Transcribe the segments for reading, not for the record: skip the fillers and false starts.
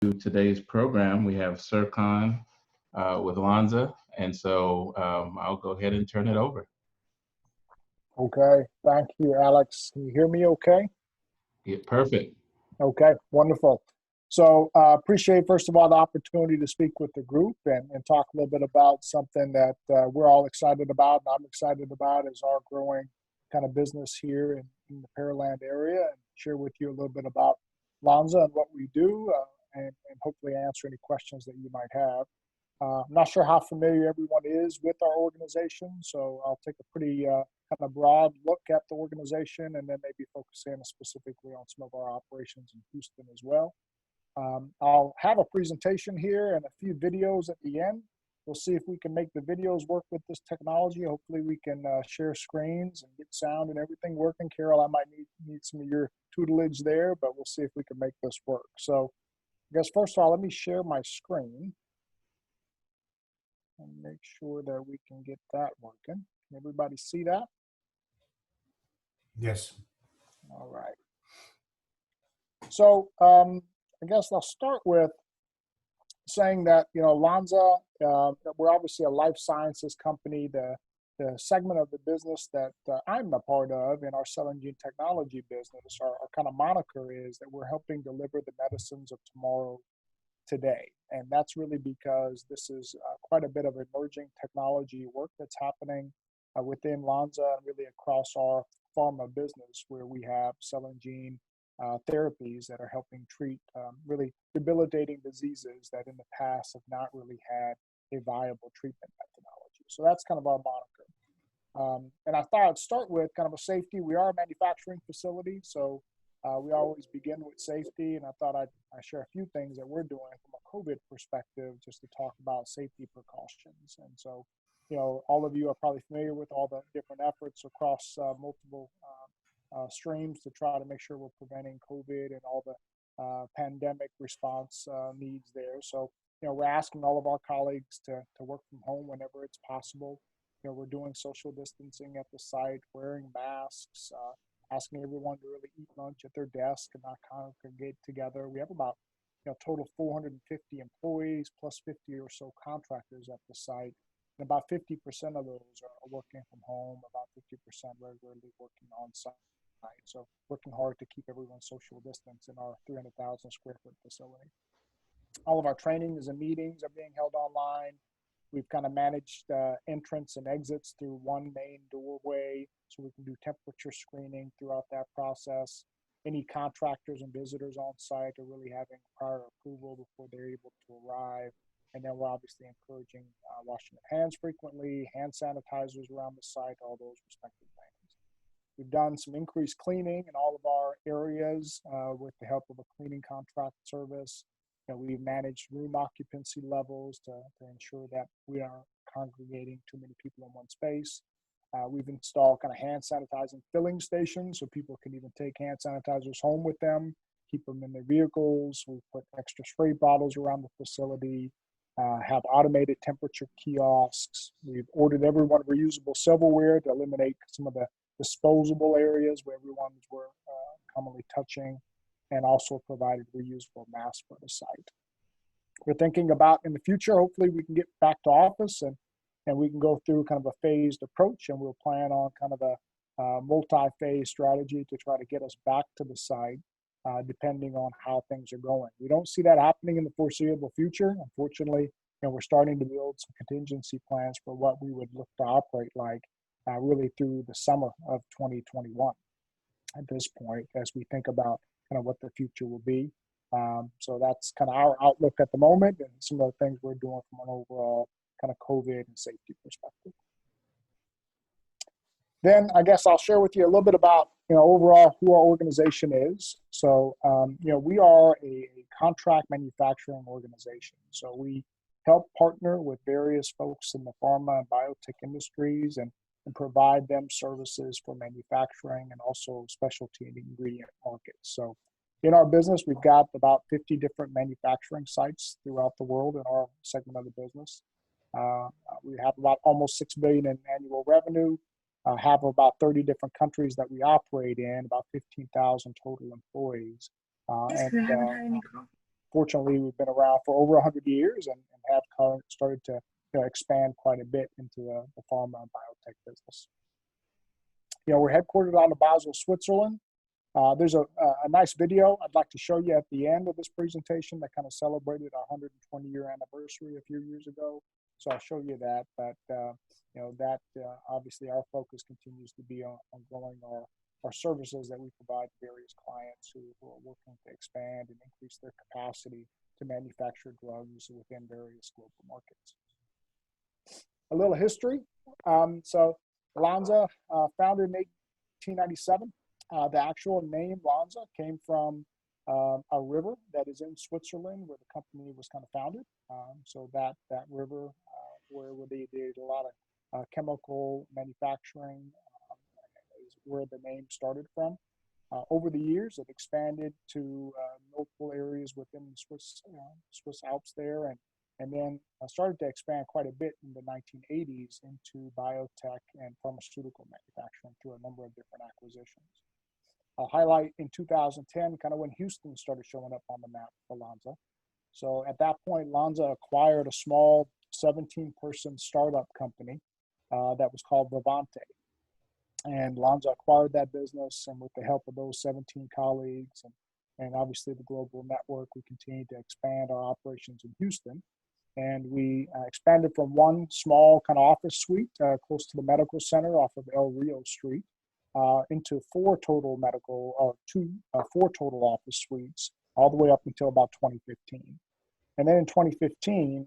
today's program. We have Sir Khan with Lonza, and so I'll go ahead and turn it over. Okay, thank you, Alex. Can you hear me okay? Yeah, perfect. Okay, wonderful. So appreciate, first of all, the opportunity to speak with the group and talk a little bit about something that we're all excited about and I'm excited about is our growing kind of business here in the Pearland area, and share with you a little bit about Lonza and what we do, and hopefully answer any questions that you might have. I'm not sure how familiar everyone is with our organization, so I'll take a pretty kind of broad look at the organization and then maybe focus in specifically on some of our operations in Houston as well. I'll have a presentation here and a few videos at the end. We'll see if we can make the videos work with this technology. Hopefully we can share screens and get sound and everything working. Carol, I might need some of your tutelage there, but we'll see if we can make this work. So I guess first of all, let me share my screen and make sure that we can get that working. Can everybody see that? Yes. All right. So I guess I'll start with saying that, Lonza, we're obviously a life sciences company. The segment of the business that I'm a part of in our cell and gene technology business, our kind of moniker is that we're helping deliver the medicines of tomorrow today. And that's really because this is quite a bit of emerging technology work that's happening within Lonza and really across our pharma business, where we have cell and gene therapies that are helping treat really debilitating diseases that in the past have not really had a viable treatment methodology. So that's kind of our moniker. And I thought I'd start with kind of a safety. We are a manufacturing facility, so we always begin with safety, and I thought I'd share a few things that we're doing from a COVID perspective just to talk about safety precautions. And so, all of you are probably familiar with all the different efforts across multiple streams to try to make sure we're preventing COVID and all the pandemic response needs there. So, we're asking all of our colleagues to work from home whenever it's possible. We're doing social distancing at the site, wearing masks, asking everyone to really eat lunch at their desk and not congregate together. We have about a total of 450 employees plus 50 or so contractors at the site. And about 50% of those are working from home, about 50% regularly working on site. So working hard to keep everyone social distance in our 300,000 square foot facility. All of our trainings and meetings are being held online. We've kind of managed entrance and exits through one main doorway, so we can do temperature screening throughout that process. Any contractors and visitors on site are really having prior approval before they're able to arrive. And then we're obviously encouraging washing of hands frequently, hand sanitizers around the site, all those respective things. We've done some increased cleaning in all of our areas with the help of a cleaning contract service. We've managed room occupancy levels to ensure that we aren't congregating too many people in one space. We've installed kind of hand sanitizing filling stations so people can even take hand sanitizers home with them, keep them in their vehicles. We've put extra spray bottles around the facility, have automated temperature kiosks. We've ordered everyone reusable silverware to eliminate some of the disposable areas where everyone was commonly touching, and also provided reusable masks for the site. We're thinking about in the future, hopefully we can get back to office and we can go through kind of a phased approach, and we'll plan on kind of a multi-phase strategy to try to get us back to the site, depending on how things are going. We don't see that happening in the foreseeable future. Unfortunately, we're starting to build some contingency plans for what we would look to operate like really through the summer of 2021 at this point, as we think about kind of what the future will be. So that's kind of our outlook at the moment and some of the things we're doing from an overall kind of COVID and safety perspective. Then I guess I'll share with you a little bit about, overall who our organization is. So, we are a contract manufacturing organization. So we help partner with various folks in the pharma and biotech industries and provide them services for manufacturing and also specialty and ingredient markets. So in our business, we've got about 50 different manufacturing sites throughout the world in our segment of the business. We have about almost $6 billion in annual revenue, have about 30 different countries that we operate in, about 15,000 total employees. Fortunately, we've been around for over 100 years and have started to expand quite a bit into the pharma and biotech business. We're headquartered out of Basel, Switzerland. There's a nice video I'd like to show you at the end of this presentation that kind of celebrated our 120-year anniversary a few years ago. So I'll show you that. But obviously our focus continues to be on growing our services that we provide to various clients who are working to expand and increase their capacity to manufacture drugs within various global markets. A little history. So Lonza, founded in 1897. The actual name Lonza came from a river that is in Switzerland where the company was kind of founded. So that river where they did a lot of chemical manufacturing is where the name started from. Over the years, it expanded to multiple areas within the Swiss Alps there, and then started to expand quite a bit in the 1980s into biotech and pharmaceutical manufacturing through a number of different acquisitions. I'll highlight in 2010, kind of when Houston started showing up on the map for Lonza. So at that point, Lonza acquired a small 17-person startup company that was called Vivante. And Lonza acquired that business, and with the help of those 17 colleagues and obviously the global network, we continued to expand our operations in Houston. And we expanded from one small kind of office suite close to the medical center off of El Rio Street into four total office suites all the way up until about 2015. And then in 2015,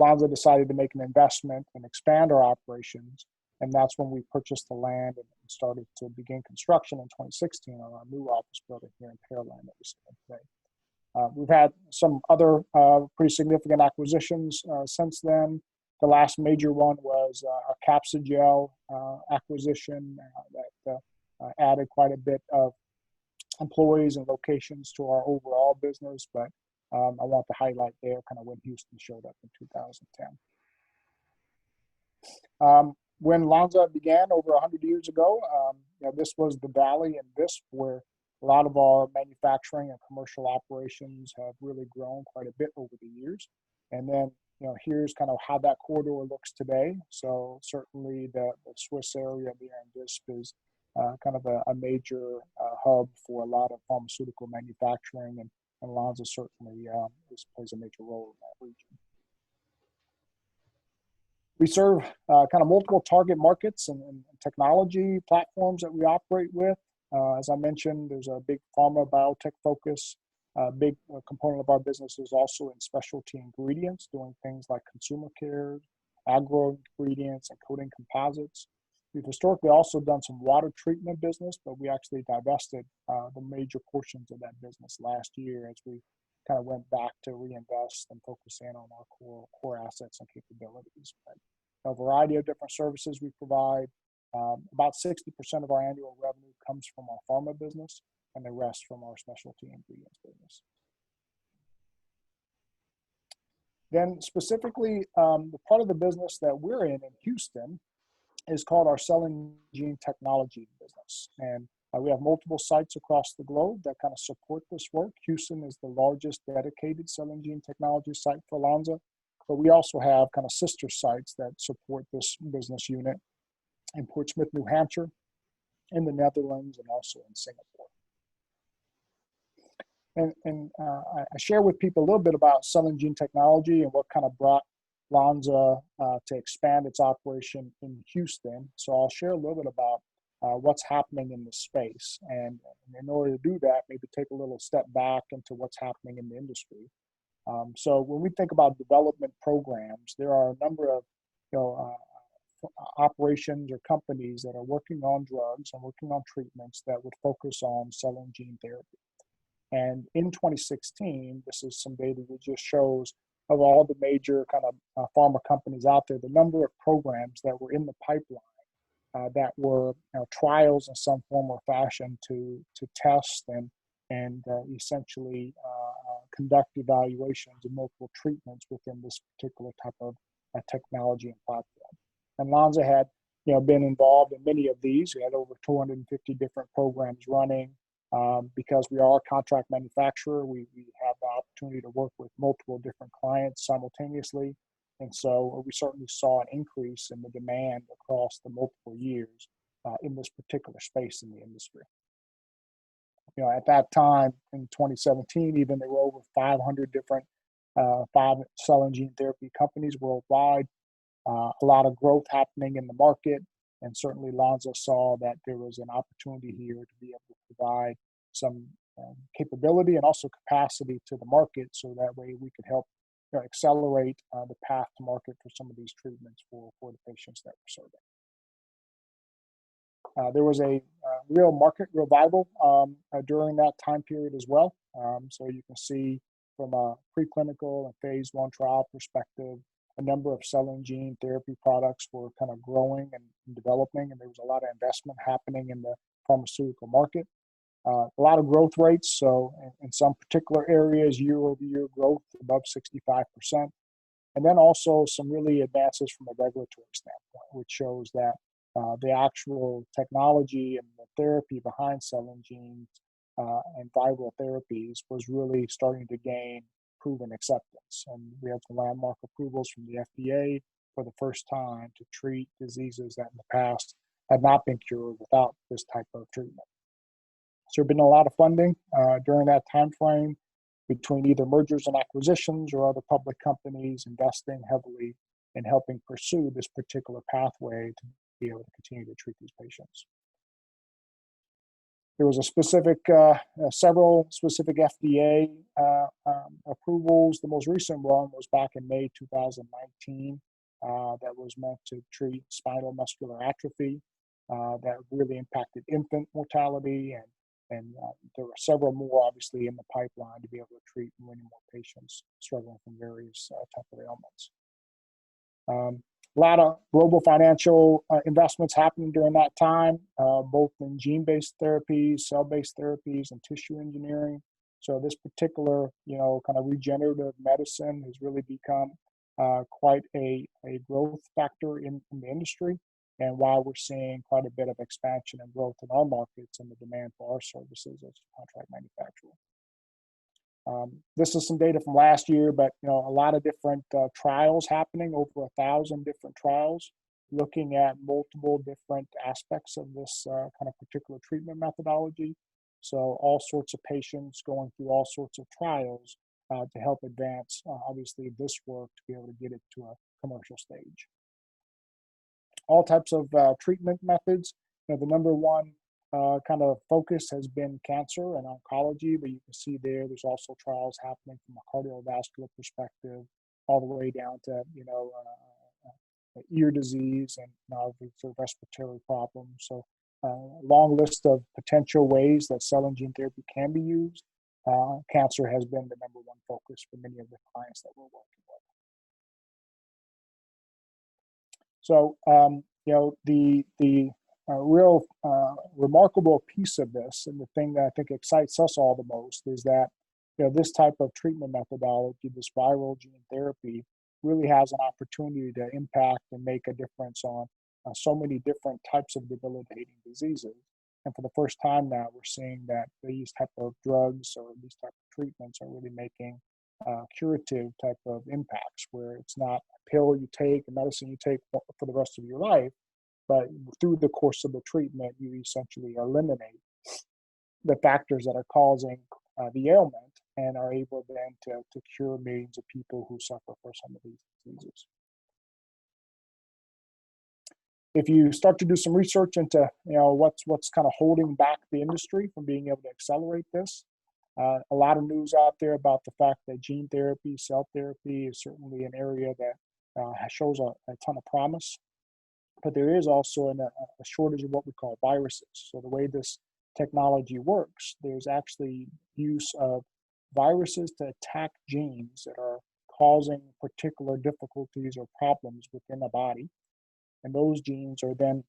Lonza decided to make an investment and expand our operations. And that's when we purchased the land and started to begin construction in 2016 on our new office building here in Pearland that we see today. We've had some other pretty significant acquisitions since then. The last major one was our Capsugel acquisition that added quite a bit of employees and locations to our overall business. But I want to highlight there kind of when Houston showed up in 2010. When Lonza began over 100 years ago, this was the valley in Visp where a lot of our manufacturing and commercial operations have really grown quite a bit over the years. And then, here's kind of how that corridor looks today. So certainly the Swiss area there in Visp is kind of a major hub for a lot of pharmaceutical manufacturing, and Lonza certainly plays a major role in that region. We serve kind of multiple target markets and technology platforms that we operate with. As I mentioned, there's a big pharma biotech focus. A big component of our business is also in specialty ingredients, doing things like consumer care, agro ingredients, and coating composites. We've historically also done some water treatment business, but we actually divested the major portions of that business last year as we kind of went back to reinvest and focus in on our core assets and capabilities. But a variety of different services we provide. About 60% of our annual revenue comes from our pharma business, and the rest from our specialty ingredients business. Then specifically, the part of the business that we're in Houston is called our cell and gene technology business. And we have multiple sites across the globe that kind of support this work. Houston is the largest dedicated cell and gene technology site for Lonza, but we also have kind of sister sites that support this business unit in Portsmouth, New Hampshire, in the Netherlands, and also in Singapore. And I share with people a little bit about cell and gene technology and what kind of brought Lonza to expand its operation in Houston. So I'll share a little bit about what's happening in this space. And in order to do that, maybe take a little step back into what's happening in the industry. So when we think about development programs, there are a number of operations or companies that are working on drugs and working on treatments that would focus on cell and gene therapy. And in 2016, this is some data that just shows of all the major kind of pharma companies out there, the number of programs that were in the pipeline that were trials in some form or fashion to test and essentially conduct evaluations of multiple treatments within this particular type of technology and platform. And Lonza had been involved in many of these. We had over 250 different programs running. Because we are a contract manufacturer, we have the opportunity to work with multiple different clients simultaneously. And so we certainly saw an increase in the demand across the multiple years in this particular space in the industry. At that time in 2017, even there were over 500 different cell and gene therapy companies worldwide. A lot of growth happening in the market, and certainly Lonza saw that there was an opportunity here to be able to provide some capability and also capacity to the market, so that way we could help accelerate the path to market for some of these treatments for the patients that we're serving. There was a real market revival during that time period as well. So you can see from a preclinical and phase 1 trial perspective, a number of cell and gene therapy products were kind of growing and developing, and there was a lot of investment happening in the pharmaceutical market. A lot of growth rates, so in some particular areas, year-over-year growth above 65%. And then also some really advances from a regulatory standpoint, which shows that the actual technology and the therapy behind cell and genes and viral therapies was really starting to gain proven acceptance. And we had some landmark approvals from the FDA for the first time to treat diseases that in the past had not been cured without this type of treatment. So there's been a lot of funding during that time frame between either mergers and acquisitions or other public companies investing heavily in helping pursue this particular pathway to be able to continue to treat these patients. There was several specific FDA approvals. The most recent one was back in May 2019 that was meant to treat spinal muscular atrophy that really impacted infant mortality, and there were several more obviously in the pipeline to be able to treat many more patients struggling from various types of ailments. A lot of global financial investments happening during that time, both in gene-based therapies, cell-based therapies, and tissue engineering. So this particular, kind of regenerative medicine has really become quite a growth factor in the industry, and why we're seeing quite a bit of expansion and growth in our markets and the demand for our services as a contract manufacturer. This is some data from last year, but a lot of different trials happening, over 1,000 different trials, looking at multiple different aspects of this kind of particular treatment methodology. So all sorts of patients going through all sorts of trials to help advance, obviously, this work to be able to get it to a commercial stage. All types of treatment methods. The number one kind of focus has been cancer and oncology, but you can see there's also trials happening from a cardiovascular perspective, all the way down to ear disease and obviously respiratory problems. So long list of potential ways that cell and gene therapy can be used. Cancer has been the number one focus for many of the clients that we're working with. So the real remarkable piece of this, and the thing that I think excites us all the most, is that this type of treatment methodology, this viral gene therapy, really has an opportunity to impact and make a difference on so many different types of debilitating diseases. And for the first time now, we're seeing that these type of drugs or these type of treatments are really making curative type of impacts, where it's not a pill you take, a medicine you take for the rest of your life, but through the course of the treatment, you essentially eliminate the factors that are causing the ailment and are able then to cure millions of people who suffer from some of these diseases. If you start to do some research into what's kind of holding back the industry from being able to accelerate this, a lot of news out there about the fact that gene therapy, cell therapy is certainly an area that shows a ton of promise. But there is also a shortage of what we call viruses. So the way this technology works, there's actually use of viruses to attack genes that are causing particular difficulties or problems within a body. And those genes are then,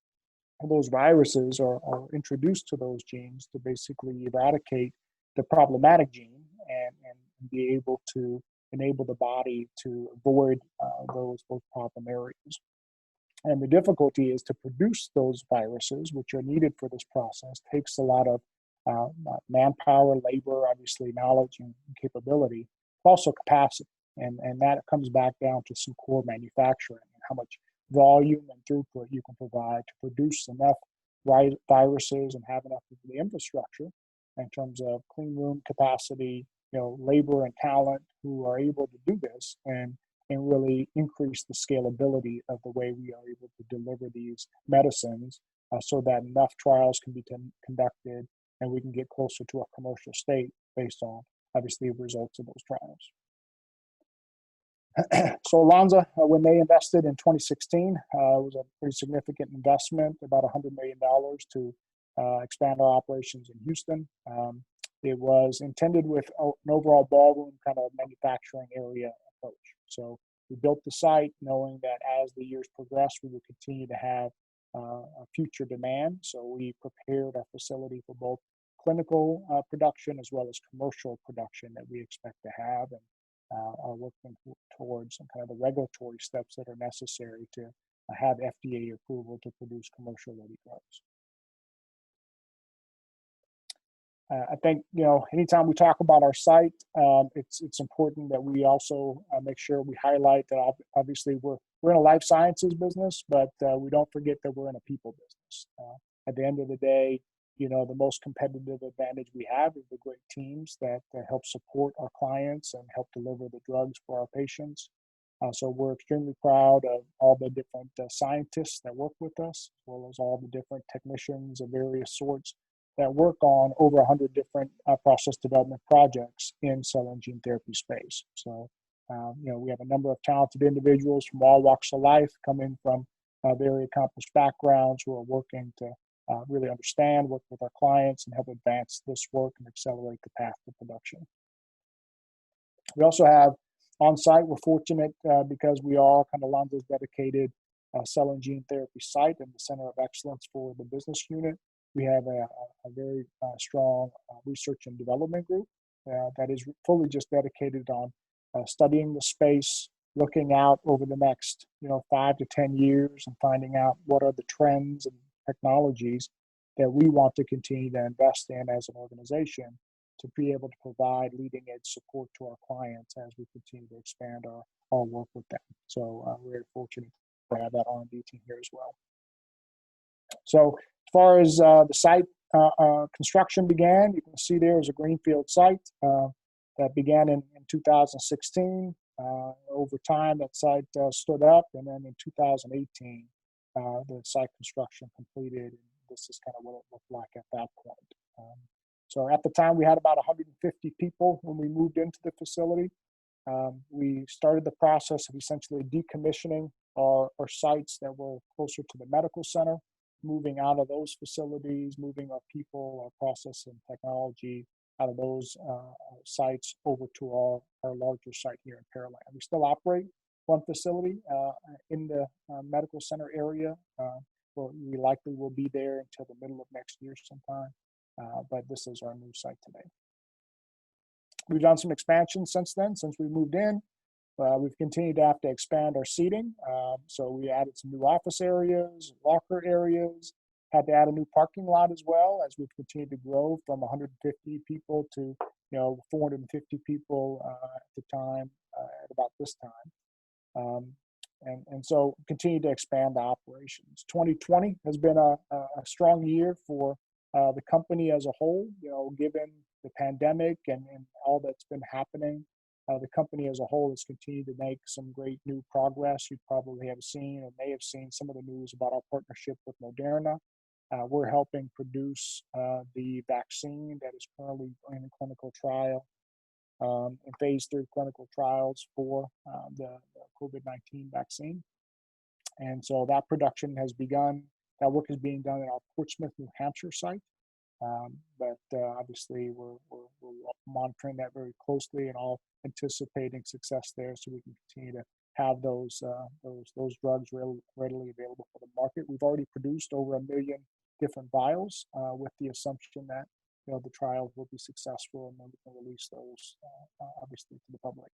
those viruses are introduced to those genes to basically eradicate the problematic gene and be able to enable the body to avoid those problem areas. And the difficulty is to produce those viruses, which are needed for this process, takes a lot of manpower, labor, obviously knowledge and capability. but also capacity. And that comes back down to some core manufacturing and how much volume and throughput you can provide to produce enough viruses and have enough of the infrastructure in terms of clean room capacity, labor and talent who are able to do this and really increase the scalability of the way we are able to deliver these medicines so that enough trials can be conducted and we can get closer to a commercial state based on, obviously, the results of those trials. So Lonza, when they invested in 2016, it was a pretty significant investment, about $100 million to expand our operations in Houston. It was intended with an overall ballroom kind of manufacturing area approach. So we built the site knowing that as the years progress, we will continue to have a future demand. So we prepared our facility for both clinical production as well as commercial production that we expect to have, and are working towards some kind of the regulatory steps that are necessary to have FDA approval to produce commercial ready drugs. I think, anytime we talk about our site, it's important that we also make sure we highlight that obviously we're in a life sciences business, but we don't forget that we're in a people business. At the end of the day, the most competitive advantage we have is the great teams that help support our clients and help deliver the drugs for our patients. So we're extremely proud of all the different scientists that work with us, as well as all the different technicians of various sorts that work on over 100 different process development projects in cell and gene therapy space. So, we have a number of talented individuals from all walks of life, coming from very accomplished backgrounds, who are working to really understand, work with our clients, and help advance this work and accelerate the path to production. We also have on site, we're fortunate because we are kind of Lonza's dedicated cell and gene therapy site and the center of excellence for the business unit. We have a very strong research and development group that is fully just dedicated on studying the space, looking out over the next 5 to 10 years and finding out what are the trends and technologies that we want to continue to invest in as an organization to be able to provide leading edge support to our clients as we continue to expand our work with them. So we're very fortunate to have that R&D team here as well. So as far as the site construction began, you can see there is a greenfield site that began in 2016. Over time, that site stood up, and then in 2018, the site construction completed. And this is kind of what it looked like at that point. So at the time, we had about 150 people when we moved into the facility. We started the process of essentially decommissioning our sites that were closer to the medical center, moving out of those facilities, moving our people, our process and technology out of those sites over to our larger site here in Pearland. We still operate one facility in the medical center area. We likely will be there until the middle of next year sometime, but this is our new site today. We've done some expansion since then, since we moved in. We've continued to have to expand our seating. So we added some new office areas, locker areas, had to add a new parking lot as well as we've continued to grow from 150 people to 450 people at the time, at about this time. And so continue to expand the operations. 2020 has been a strong year for the company as a whole, given the pandemic and all that's been happening. The company as a whole has continued to make some great new progress. You probably have seen or may have seen some of the news about our partnership with Moderna. We're helping produce the vaccine that is currently in clinical trial, in phase 3 clinical trials for the COVID-19 vaccine. And so that production has begun. That work is being done at our Portsmouth, New Hampshire site. But obviously, we're monitoring that very closely and all anticipating success there, so we can continue to have those drugs readily available for the market. We've already produced over 1 million different vials, with the assumption that the trials will be successful, and then we can release those obviously to the public.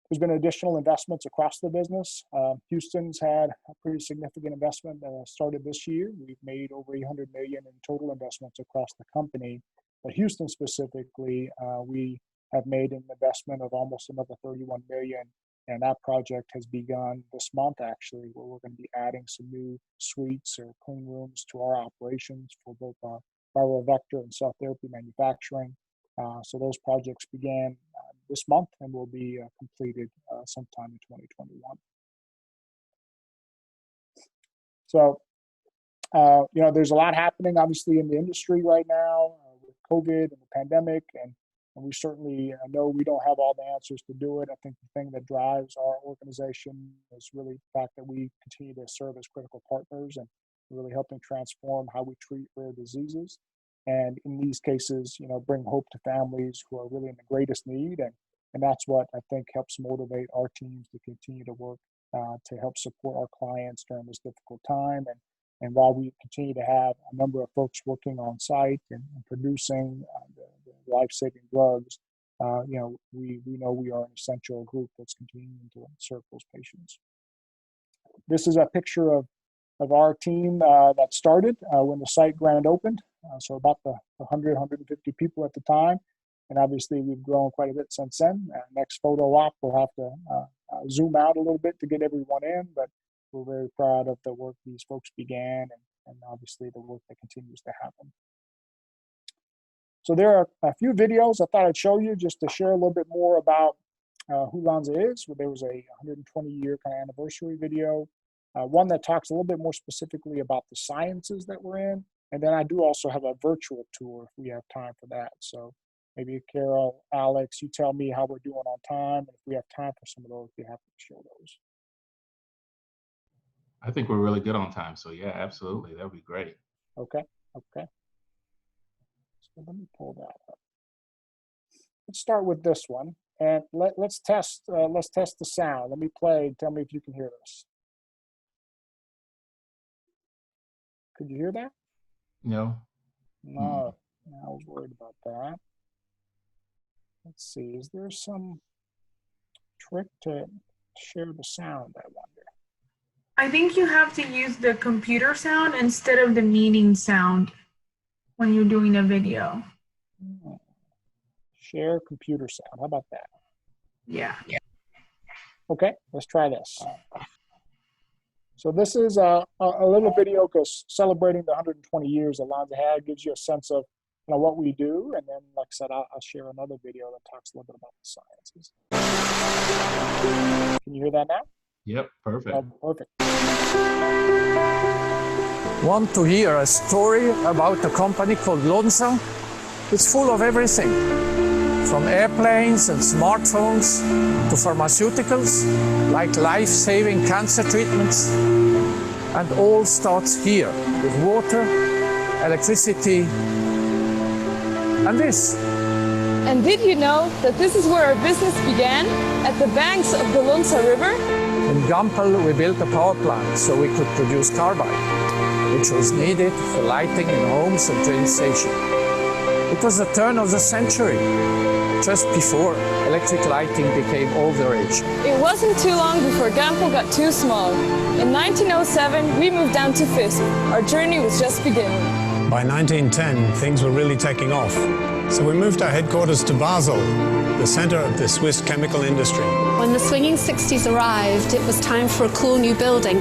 There's been additional investments across the business. Houston's had a pretty significant investment started this year. We've made over $800 million in total investments across the company. But Houston specifically, we have made an investment of almost another $31 million. And that project has begun this month, actually, where we're going to be adding some new suites or clean rooms to our operations for both our viral vector and cell therapy manufacturing. So those projects began this month and will be completed sometime in 2021. So, there's a lot happening, obviously, in the industry right now with COVID and the pandemic, and we certainly know we don't have all the answers to do it. I think the thing that drives our organization is really the fact that we continue to serve as critical partners and really helping transform how we treat rare diseases. And in these cases, bring hope to families who are really in the greatest need. And that's what I think helps motivate our teams to continue to work to help support our clients during this difficult time. And while we continue to have a number of folks working on site and producing the life-saving drugs, we know we are an essential group that's continuing to serve those patients. This is a picture of our team that started when the site grand opened, so about the 100, 150 people at the time. And obviously, we've grown quite a bit since then. Next photo op, we'll have to zoom out a little bit to get everyone in, but we're very proud of the work these folks began and obviously the work that continues to happen. So there are a few videos I thought I'd show you just to share a little bit more about who Lonza is. There was a 120-year kind of anniversary video, one that talks a little bit more specifically about the sciences that we're in. And then I do also have a virtual tour if we have time for that. So maybe Carol, Alex, you tell me how we're doing on time. And if we have time for some of those, we have to show those. I think we're really good on time. So yeah, absolutely. That would be great. Okay. So let me pull that up. Let's start with this one. And let's test the sound. Let me play. Tell me if you can hear this. Could you hear that? No. No. I was worried about that. Let's see. Is there some trick to share the sound, I wonder? I think you have to use the computer sound instead of the meeting sound when you're doing a video. Share computer sound. How about that? Yeah. Okay, let's try this. So this is a little video because celebrating the 120 years that Lonza had gives you a sense of what we do. And then, like I said, I'll share another video that talks a little bit about the sciences. Can you hear that now? Yep, perfect. Oh, perfect. Want to hear a story about a company called Lonza? It's full of everything, from airplanes and smartphones to pharmaceuticals, like life-saving cancer treatments. And all starts here, with water, electricity, and this. And did you know that this is where our business began, at the banks of the Lonza River? In Gampel, we built a power plant so we could produce carbide, which was needed for lighting in homes and train stations. It was the turn of the century, just before electric lighting became all the rage. It wasn't too long before Gampel got too small. In 1907, we moved down to Visp. Our journey was just beginning. By 1910, things were really taking off. So we moved our headquarters to Basel, the center of the Swiss chemical industry. When the swinging 60s arrived, it was time for a cool new building,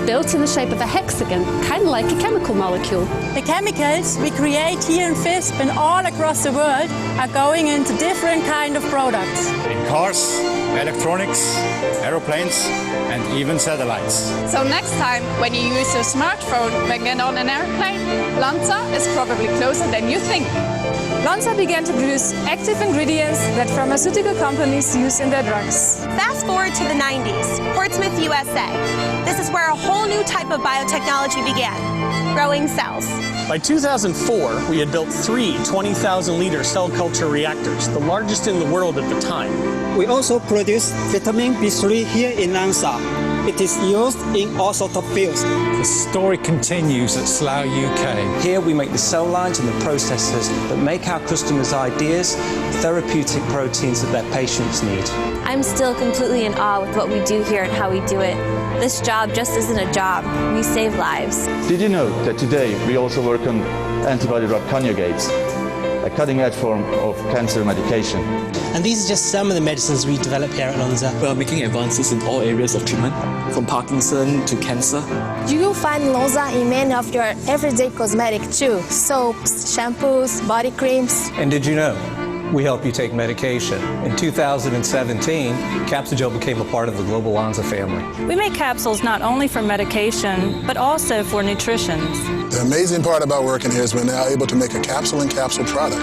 built in the shape of a hexagon, kind of like a chemical molecule. The chemicals we create here in Visp and all across the world are going into different kind of products. In cars, electronics, aeroplanes, and even satellites. So next time when you use your smartphone when get on an airplane, Lonza is probably closer than you think. Lonza began to produce active ingredients that pharmaceutical companies use in their drugs. Fast forward to the 90s, Portsmouth, USA. This is where a whole new type of biotechnology began, growing cells. By 2004, we had built 3 20,000-liter cell culture reactors, the largest in the world at the time. We also produce vitamin B3 here in Lonza. It is used in all sorts of fields. The story continues at Slough, UK. Here we make the cell lines and the processes that make our customers' ideas therapeutic proteins that their patients need. I'm still completely in awe with what we do here and how we do it. This job just isn't a job. We save lives. Did you know that today we also work on antibody-drug conjugates? A a cutting-edge form of cancer medication. And these are just some of the medicines we develop here at Lonza. We are making advances in all areas of treatment, from Parkinson to cancer. You will find Lonza in many of your everyday cosmetics too. Soaps, shampoos, body creams. And did you know? We help you take medication. In 2017, Capsugel became a part of the global Lonza family. We make capsules not only for medication, but also for nutrition. The amazing part about working here is we're now able to make a capsule-in-capsule product.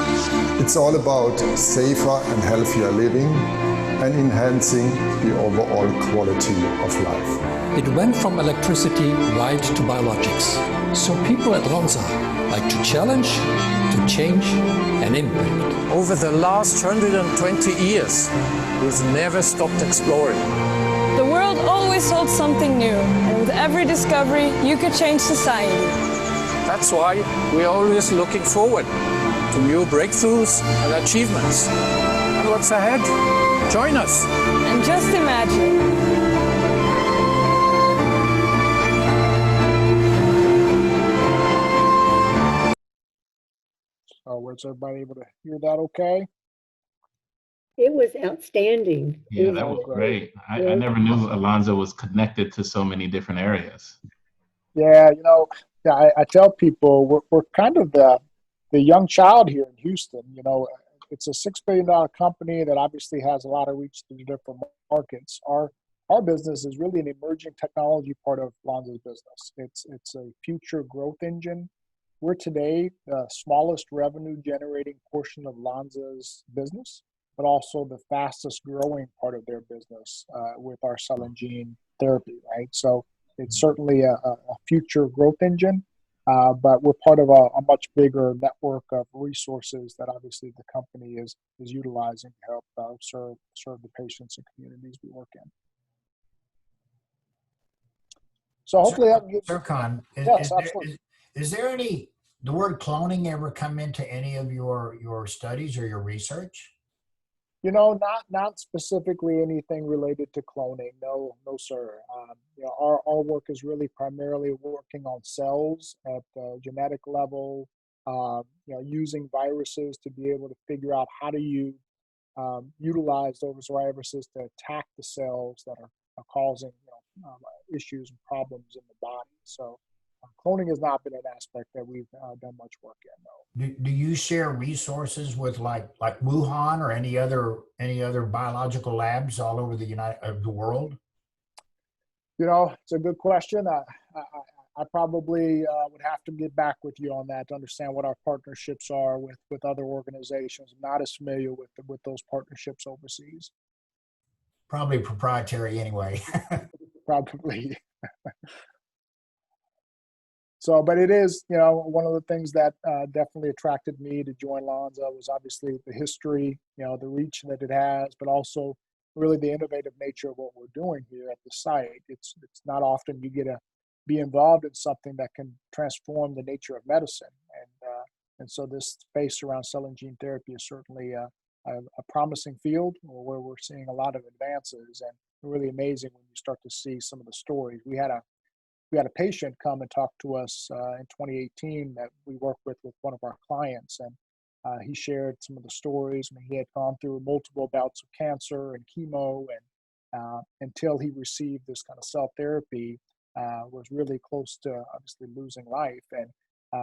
It's all about safer and healthier living and enhancing the overall quality of life. It went from electricity right to biologics. So people at Lonza like to challenge, to change, and impact. Over the last 120 years, we've never stopped exploring. The world always holds something new, and with every discovery, you could change society. That's why we're always looking forward to new breakthroughs and achievements. And what's ahead? Join us. And just imagine. Was everybody able to hear that okay? It was outstanding. Yeah, that was great. I never knew Lonza was connected to so many different areas. Yeah, I tell people we're kind of the young child here in Houston. It's a $6 billion company that obviously has a lot of reach to the different markets. Our business is really an emerging technology part of Lonza's business. It's a future growth engine. We're today the smallest revenue generating portion of Lonza's business, but also the fastest growing part of their business with our cell and gene therapy, right? So it's certainly a future growth engine, but we're part of a much bigger network of resources that obviously the company is utilizing to help serve the patients and communities we work in. So hopefully that gives Serkan, yes, absolutely. Is there the word cloning ever come into any of your studies or your research? Not specifically anything related to cloning. No, sir. Our work is really primarily working on cells at the genetic level. Using viruses to be able to figure out how do you utilize those viruses to attack the cells that are causing issues and problems in the body. So cloning has not been an aspect that we've done much work in, no. Do you share resources with like Wuhan or any other biological labs all over the world? It's a good question. I probably would have to get back with you on that to understand what our partnerships are with other organizations. I'm not as familiar with those partnerships overseas. Probably proprietary anyway. Probably. So, but it is, one of the things that definitely attracted me to join Lonza was obviously the history, the reach that it has, but also really the innovative nature of what we're doing here at the site. It's not often you get to be involved in something that can transform the nature of medicine. And so this space around cell and gene therapy is certainly a promising field where we're seeing a lot of advances, and really amazing when you start to see some of the stories. We had a patient come and talk to us in 2018 that we worked with one of our clients, and he shared some of the stories. He had gone through multiple bouts of cancer and chemo, and until he received this kind of cell therapy, was really close to obviously losing life. And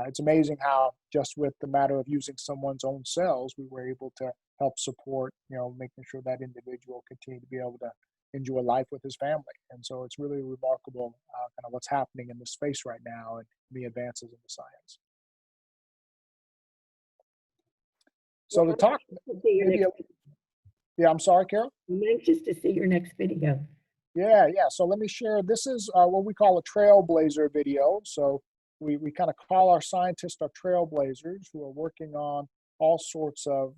it's amazing how just with the matter of using someone's own cells, we were able to help support, making sure that individual continued to be able to enjoy life with his family. And so it's really remarkable kind of what's happening in this space right now and the advances in the science. So the talk, I'm sorry, Carol? I'm anxious to see your next video. Yeah. So let me share. This is what we call a trailblazer video. So we kind of call our scientists our trailblazers who are working on all sorts of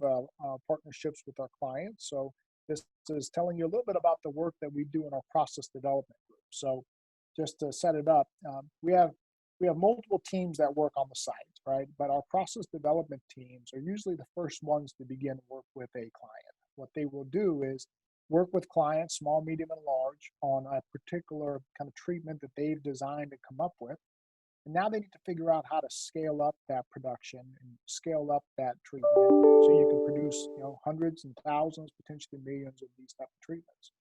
partnerships with our clients. So this is telling you a little bit about the work that we do in our process development group. So just to set it up, we have multiple teams that work on the site, right? But our process development teams are usually the first ones to begin work with a client. What they will do is work with clients, small, medium, and large, on a particular kind of treatment that they've designed and come up with. And now they need to figure out how to scale up that production and scale up that treatment so you can produce, hundreds and thousands, potentially millions of these type of treatments.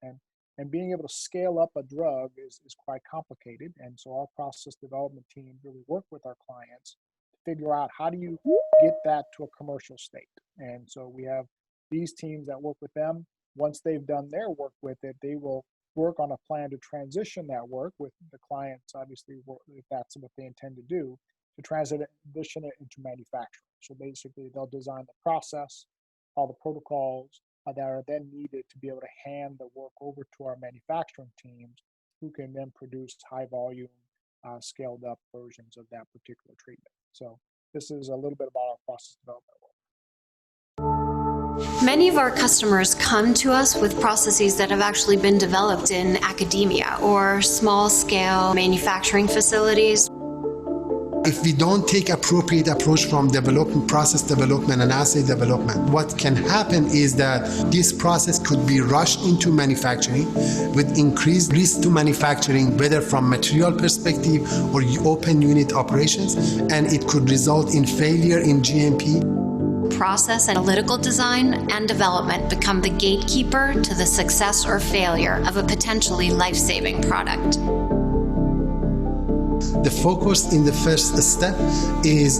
And being able to scale up a drug is quite complicated. And so our process development team really work with our clients to figure out how do you get that to a commercial state. And so we have these teams that work with them. Once they've done their work with it, they will work on a plan to transition that work with the clients, obviously, if that's what they intend to do, to transition it into manufacturing. So basically, they'll design the process, all the protocols that are then needed to be able to hand the work over to our manufacturing teams, who can then produce high volume, scaled up versions of that particular treatment. So this is a little bit about our process development work. Many of our customers come to us with processes that have actually been developed in academia or small-scale manufacturing facilities. If we don't take appropriate approach from development, process development and assay development, what can happen is that this process could be rushed into manufacturing with increased risk to manufacturing, whether from material perspective or open unit operations, and it could result in failure in GMP. Process analytical design and development become the gatekeeper to the success or failure of a potentially life-saving product. The focus in the first step is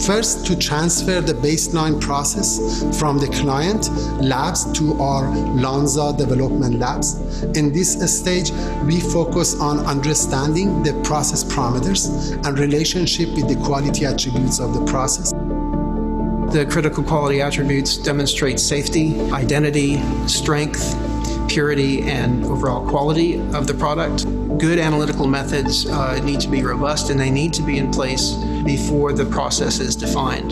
first to transfer the baseline process from the client labs to our Lonza development labs. In this stage, we focus on understanding the process parameters and relationship with the quality attributes of the process. The critical quality attributes demonstrate safety, identity, strength, purity, and overall quality of the product. Good analytical methods need to be robust, and they need to be in place before the process is defined.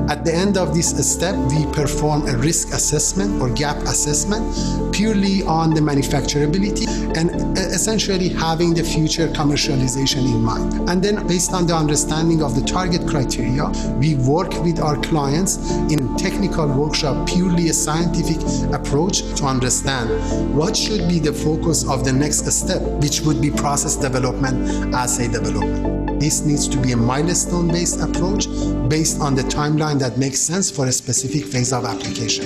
At the end of this step, we perform a risk assessment or gap assessment purely on the manufacturability and essentially having the future commercialization in mind. And then based on the understanding of the target criteria, we work with our clients in technical workshop, purely a scientific approach to understand what should be the focus of the next step, which would be process development, assay development. This needs to be a milestone-based approach based on the timeline that makes sense for a specific phase of application.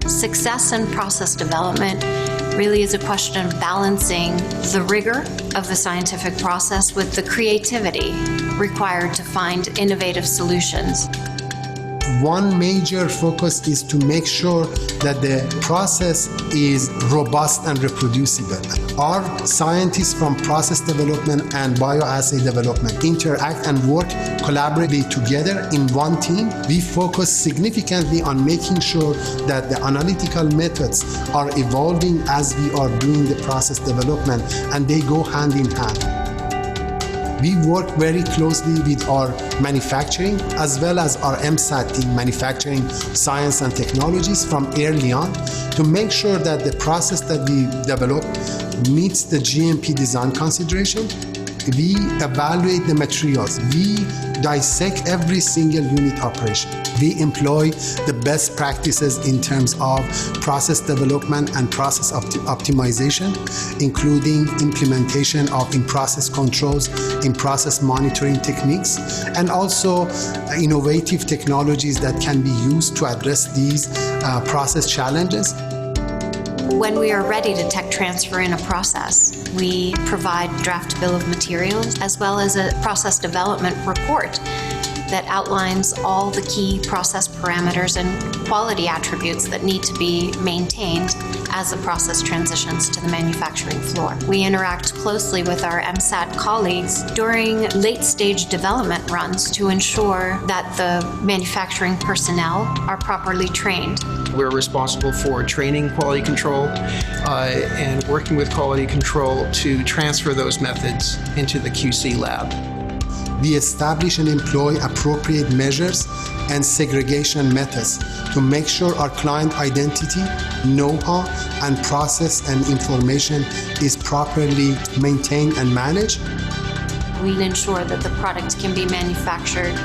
Success in process development really is a question of balancing the rigor of the scientific process with the creativity required to find innovative solutions. One major focus is to make sure that the process is robust and reproducible. Our scientists from process development and bioassay development interact and work collaboratively together in one team. We focus significantly on making sure that the analytical methods are evolving as we are doing the process development, and they go hand in hand. We work very closely with our manufacturing as well as our MSAT team, Manufacturing Science and Technologies, from early on to make sure that the process that we develop meets the GMP design consideration. We evaluate the materials. We dissect every single unit operation. We employ the best practices in terms of process development and process optimization, including implementation of in-process controls, in-process monitoring techniques, and also innovative technologies that can be used to address these process challenges. When we are ready to tech transfer in a process, we provide draft bill of materials as well as a process development report that outlines all the key process parameters and quality attributes that need to be maintained as the process transitions to the manufacturing floor. We interact closely with our MSAT colleagues during late-stage development runs to ensure that the manufacturing personnel are properly trained. We're responsible for training quality control and working with quality control to transfer those methods into the QC lab. We establish and employ appropriate measures and segregation methods to make sure our client identity, know-how, and process and information is properly maintained and managed. We ensure that the product can be manufactured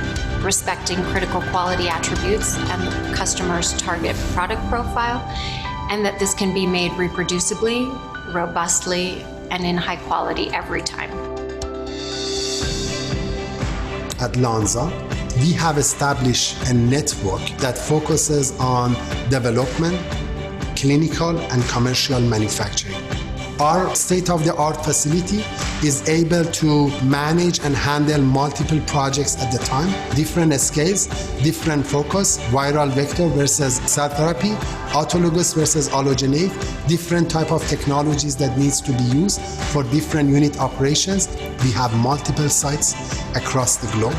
respecting critical quality attributes and the customer's target product profile, and that this can be made reproducibly robustly and in high quality every time. At Lonza, we have established a network that focuses on development, clinical, and commercial manufacturing. Our state-of-the-art facility is able to manage and handle multiple projects at the time, different scales, different focus, viral vector versus cell therapy, autologous versus allogeneic, different type of technologies that needs to be used for different unit operations. We have multiple sites across the globe,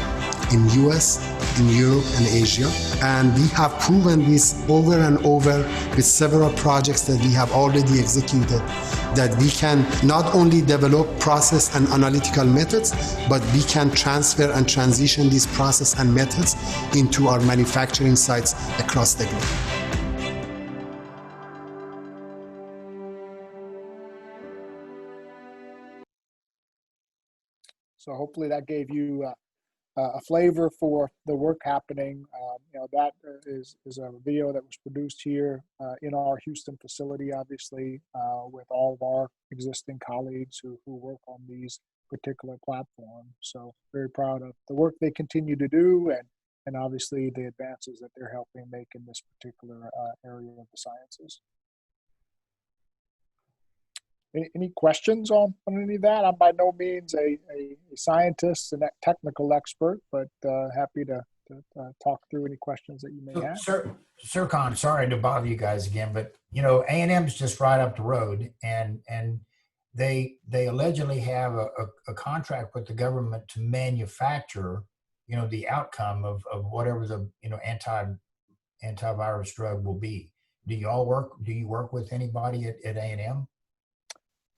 in US, in Europe and Asia. And we have proven this over and over with several projects that we have already executed, that we can not only develop process and analytical methods, but we can transfer and transition these process and methods into our manufacturing sites across the globe. So hopefully that gave you a flavor for the work happening. That is a video that was produced here in our Houston facility, obviously, with all of our existing colleagues who work on these particular platforms. So very proud of the work they continue to do and obviously the advances that they're helping make in this particular area of the sciences. Any questions on any of that? I'm by no means a scientist and a technical expert, but happy to talk through any questions that you may have. Serkan, sorry to bother you guys again, but A&M's just right up the road, and they allegedly have a contract with the government to manufacture the outcome of whatever the antivirus drug will be. Do you work with anybody at A&M?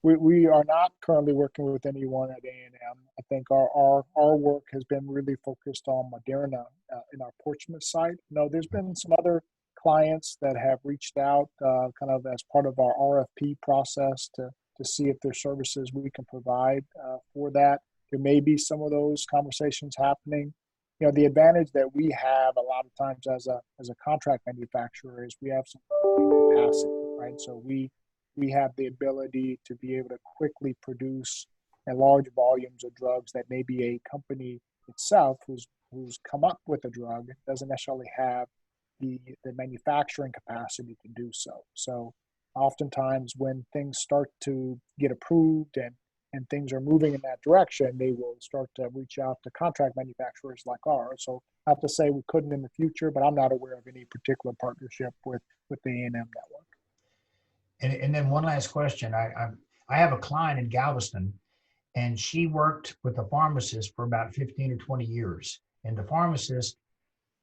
We are not currently working with anyone at A&M. I think our work has been really focused on Moderna in our Portsmouth site. There's been some other clients that have reached out kind of as part of our RFP process to see if there's services we can provide for that. There may be some of those conversations happening. The advantage that we have a lot of times as a contract manufacturer is we have some capacity, right? So we have the ability to be able to quickly produce large volumes of drugs that maybe a company itself who's come up with a drug doesn't necessarily have the manufacturing capacity to do so. So oftentimes when things start to get approved and things are moving in that direction, they will start to reach out to contract manufacturers like ours. So I have to say we couldn't in the future, but I'm not aware of any particular partnership with the A&M network. And then one last question. I have a client in Galveston, and she worked with a pharmacist for about 15 or 20 years. And the pharmacist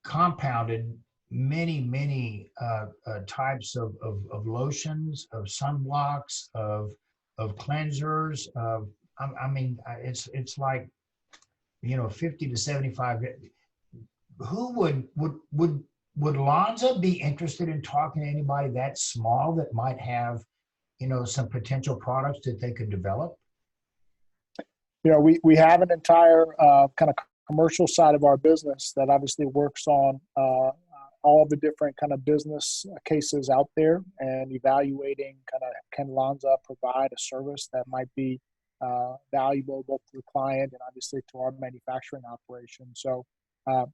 compounded many types of lotions, of sunblocks, of cleansers. It's like 50 to 75. Who would Lonza be interested in talking to anybody that small that might have, some potential products that they could develop? We have an entire kind of commercial side of our business that obviously works on all of the different kind of business cases out there and evaluating kind of can Lonza provide a service that might be valuable both to the client and obviously to our manufacturing operation. So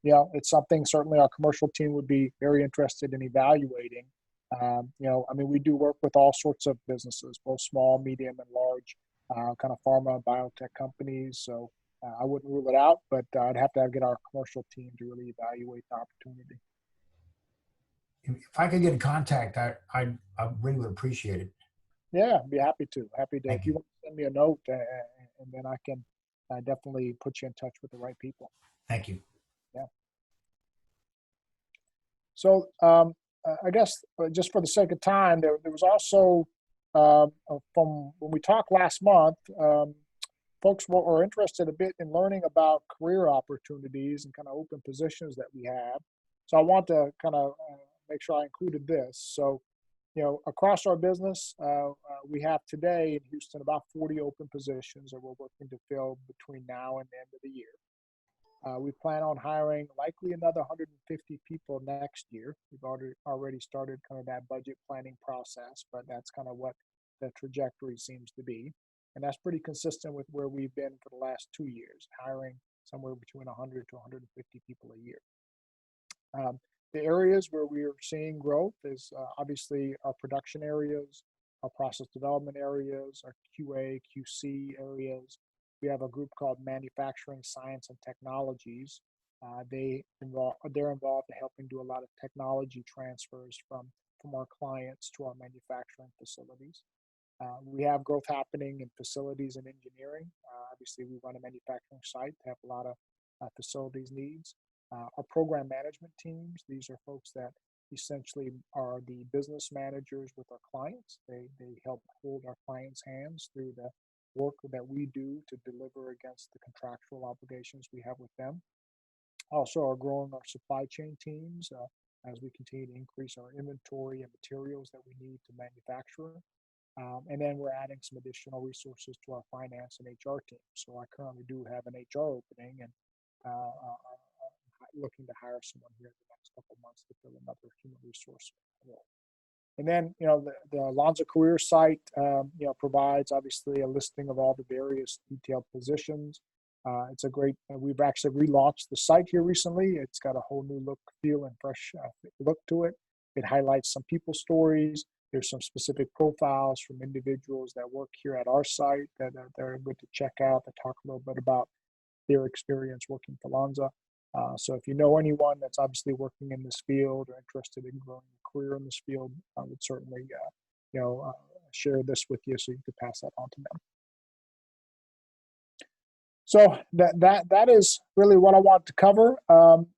it's something certainly our commercial team would be very interested in evaluating. We do work with all sorts of businesses, both small, medium, and large kind of pharma, biotech companies. So I wouldn't rule it out, but I'd have to get our commercial team to really evaluate the opportunity. If I could get in contact, I really would appreciate it. Yeah, I'd be happy to. Thank if you want to send me a note, and then I can definitely put you in touch with the right people. Thank you. Yeah. So I guess just for the sake of time, there was also from when we talked last month, folks were interested a bit in learning about career opportunities and kind of open positions that we have. So I want to kind of make sure I included this. So, across our business, we have today in Houston about 40 open positions that we're working to fill between now and the end of the year. We plan on hiring likely another 150 people next year. We've already started kind of that budget planning process, but that's kind of what the trajectory seems to be. And that's pretty consistent with where we've been for the last 2 years, hiring somewhere between 100 to 150 people a year. The areas where we are seeing growth is obviously our production areas, our process development areas, our QA, QC areas. We have a group called Manufacturing Science and Technologies. They're involved in helping do a lot of technology transfers from our clients to our manufacturing facilities. We have growth happening in facilities and engineering. Obviously, we run a manufacturing site that have a lot of facilities needs. Our program management teams, these are folks that essentially are the business managers with our clients. They help hold our clients' hands through the work that we do to deliver against the contractual obligations we have with them. Also are growing our supply chain teams as we continue to increase our inventory and materials that we need to manufacture. And then we're adding some additional resources to our finance and HR team. So I currently do have an HR opening and looking to hire someone here in the next couple of months to fill another human resource role. And then, the Lonza career site, provides obviously a listing of all the various detailed positions. It's a great, we've actually relaunched the site here recently. It's got a whole new look, feel, and fresh look to it. It highlights some people stories. There's some specific profiles from individuals that work here at our site that they're good to check out, that talk a little bit about their experience working for Lonza. So if you know anyone that's obviously working in this field or interested in growing a career in this field, I would certainly, share this with you so you could pass that on to them. So that is really what I want to cover.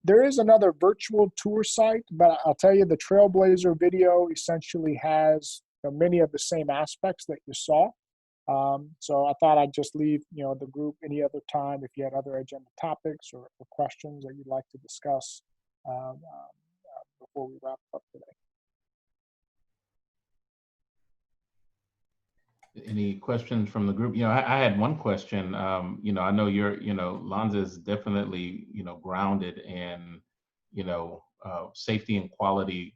There is another virtual tour site, but I'll tell you the Trailblazer video essentially has many of the same aspects that you saw. So I thought I'd just leave the group any other time if you had other agenda topics or questions that you'd like to discuss before we wrap up today. Any questions from the group? I had one question. I know Lonza is definitely, grounded in, safety and quality,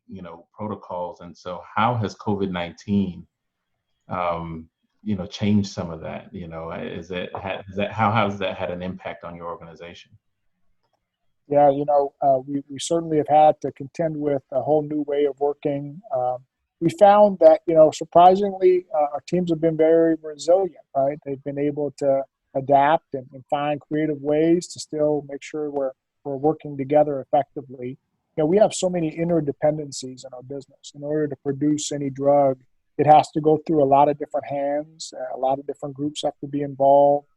protocols. And so how has COVID-19, changed some of that? How has that had an impact on your organization? Yeah, we certainly have had to contend with a whole new way of working. We found that, surprisingly, our teams have been very resilient, right? They've been able to adapt and find creative ways to still make sure we're working together effectively. We have so many interdependencies in our business. In order to produce any drug, it has to go through a lot of different hands. A lot of different groups have to be involved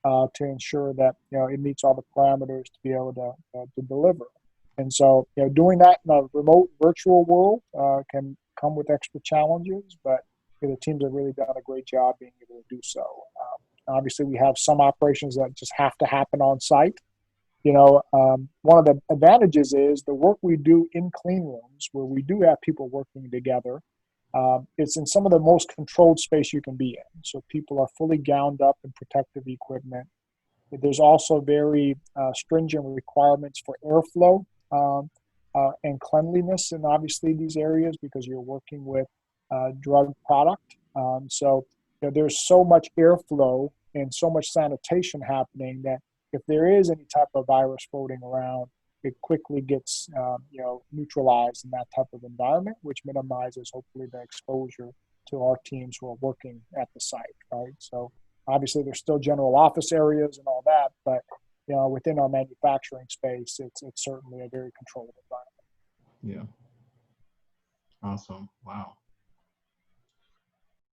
to ensure that, it meets all the parameters to be able to deliver. And so, doing that in a remote virtual world can come with extra challenges, but the teams have really done a great job being able to do so. Obviously, we have some operations that just have to happen on site. One of the advantages is the work we do in clean rooms, where we do have people working together. It's in some of the most controlled space you can be in. So people are fully gowned up in protective equipment. There's also very stringent requirements for airflow and cleanliness in obviously these areas because you're working with drug product. So there's so much airflow and so much sanitation happening that if there is any type of virus floating around, it quickly gets neutralized in that type of environment, which minimizes hopefully the exposure to our teams who are working at the site, right? So obviously there's still general office areas and all that, but within our manufacturing space, it's certainly a very controlled environment. Yeah. Awesome. Wow.